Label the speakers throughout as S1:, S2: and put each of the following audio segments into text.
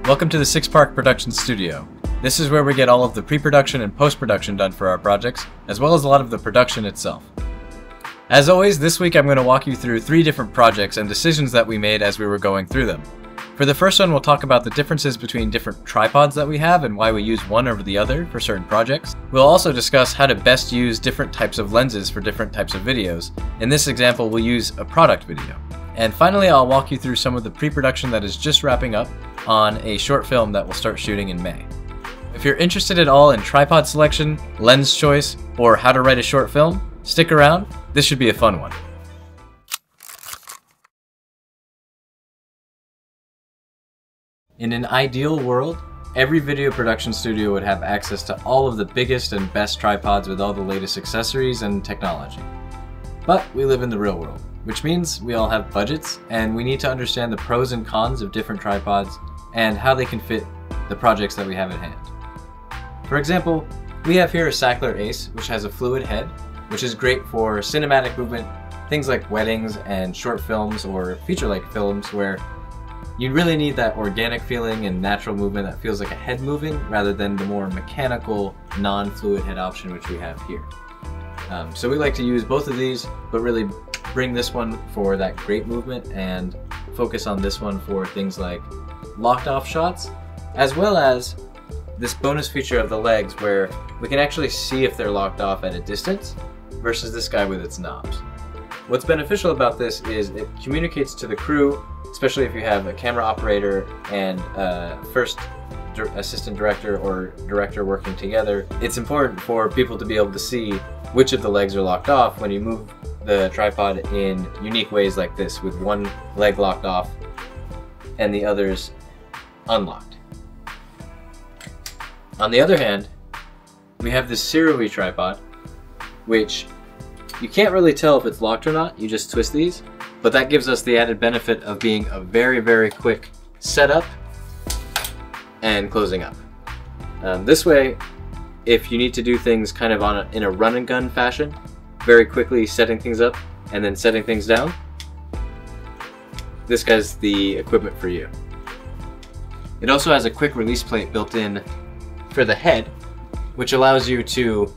S1: Welcome to the Six Park Production Studio. This is where we get all of the pre-production and post-production done for our projects, as well as a lot of the production itself. As always, this week I'm going to walk you through 3 different projects and decisions that we made as we were going through them. For the first one, we'll talk about the differences between different tripods that we have and why we use one over the other for certain projects. We'll also discuss how to best use different types of lenses for different types of videos. In this example, we'll use a product video. And finally, I'll walk you through some of the pre-production that is just wrapping up on a short film that we'll start shooting in May. If you're interested at all in tripod selection, lens choice, or how to write a short film, stick around. This should be a fun one. In an ideal world, every video production studio would have access to all of the biggest and best tripods with all the latest accessories and technology. But we live in the real world, which means we all have budgets, and we need to understand the pros and cons of different tripods and how they can fit the projects that we have at hand. For example, we have here a Sachtler Ace, which has a fluid head, which is great for cinematic movement, things like weddings and short films or feature-length films where you really need that organic feeling and natural movement that feels like a head moving rather than the more mechanical, non-fluid head option which we have here. So we like to use both of these, but really bring this one for that great movement and focus on this one for things like locked off shots, as well as this bonus feature of the legs where we can actually see if they're locked off at a distance versus this guy with its knobs. What's beneficial about this is it communicates to the crew, especially if you have a camera operator and first assistant director or director working together. It's important for people to be able to see which of the legs are locked off when you move the tripod in unique ways like this, with one leg locked off and the others unlocked. On the other hand, we have this Sirui tripod, which you can't really tell if it's locked or not, you just twist these, but that gives us the added benefit of being a very, very quick setup and closing up. This way, if you need to do things kind of in a run and gun fashion, very quickly setting things up and then setting things down, this guy's the equipment for you. It also has a quick release plate built in for the head, which allows you to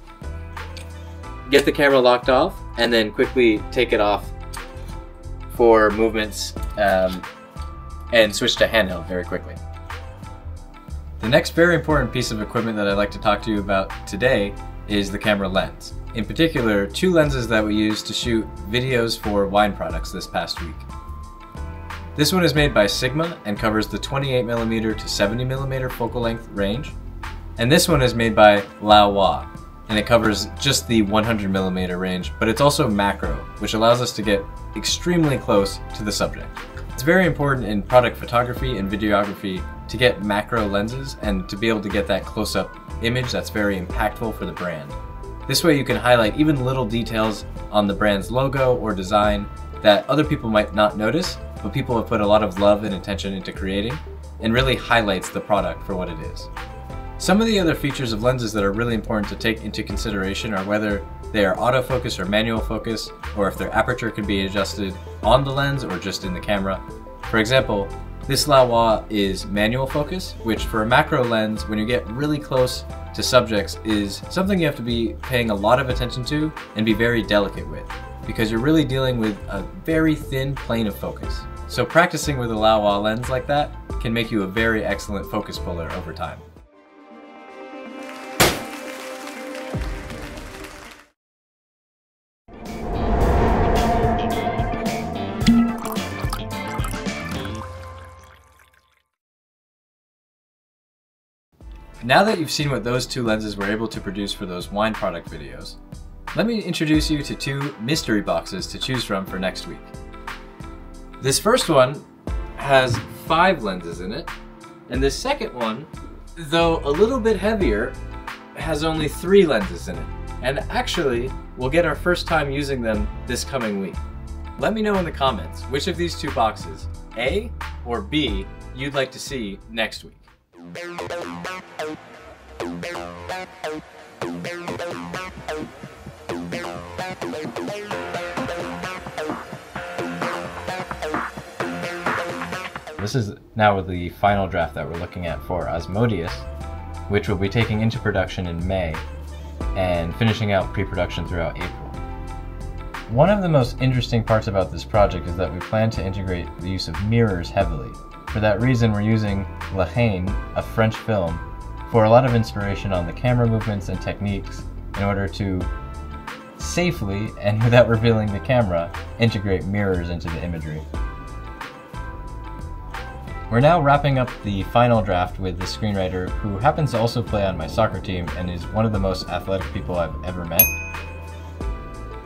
S1: get the camera locked off and then quickly take it off for movements and switch to handheld very quickly. The next very important piece of equipment that I'd like to talk to you about today is the camera lens. In particular, 2 lenses that we use to shoot videos for wine products this past week. This one is made by Sigma and covers the 28mm to 70mm focal length range. And this one is made by Laowa, and it covers just the 100mm range, but it's also macro, which allows us to get extremely close to the subject. It's very important in product photography and videography to get macro lenses and to be able to get that close-up image that's very impactful for the brand. This way you can highlight even little details on the brand's logo or design that other people might not notice, but people have put a lot of love and attention into creating, and really highlights the product for what it is. Some of the other features of lenses that are really important to take into consideration are whether they are autofocus or manual focus, or if their aperture can be adjusted on the lens or just in the camera. For example, this Laowa is manual focus, which for a macro lens, when you get really close to subjects, is something you have to be paying a lot of attention to and be very delicate with, because you're really dealing with a very thin plane of focus. So practicing with a Laowa lens like that can make you a very excellent focus puller over time. Now that you've seen what those 2 lenses were able to produce for those wine product videos, let me introduce you to 2 mystery boxes to choose from for next week. This first one has 5 lenses in it, and this second one, though a little bit heavier, has only 3 lenses in it. And actually, we'll get our first time using them this coming week. Let me know in the comments which of these 2 boxes, A or B, you'd like to see next week. This is now the final draft that we're looking at for ASMODEUS, which we'll be taking into production in May and finishing out pre-production throughout April. One of the most interesting parts about this project is that we plan to integrate the use of mirrors heavily. For that reason, we're using Laowa, a French film, for a lot of inspiration on the camera movements and techniques in order to safely, and without revealing the camera, integrate mirrors into the imagery. We're now wrapping up the final draft with the screenwriter who happens to also play on my soccer team and is one of the most athletic people I've ever met.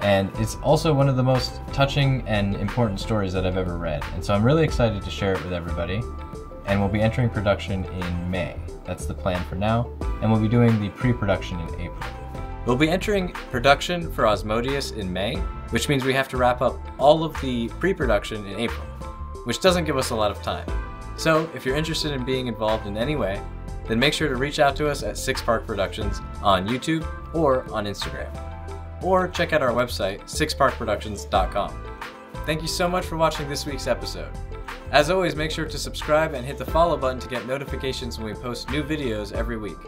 S1: And it's also one of the most touching and important stories that I've ever read. And so I'm really excited to share it with everybody. And we'll be entering production in May. That's the plan for now. And we'll be doing the pre-production in April. We'll be entering production for ASMODEUS in May, which means we have to wrap up all of the pre-production in April, which doesn't give us a lot of time. So if you're interested in being involved in any way, then make sure to reach out to us at Six Park Productions on YouTube or on Instagram. Or check out our website, sixparkproductions.com. Thank you so much for watching this week's episode. As always, make sure to subscribe and hit the follow button to get notifications when we post new videos every week.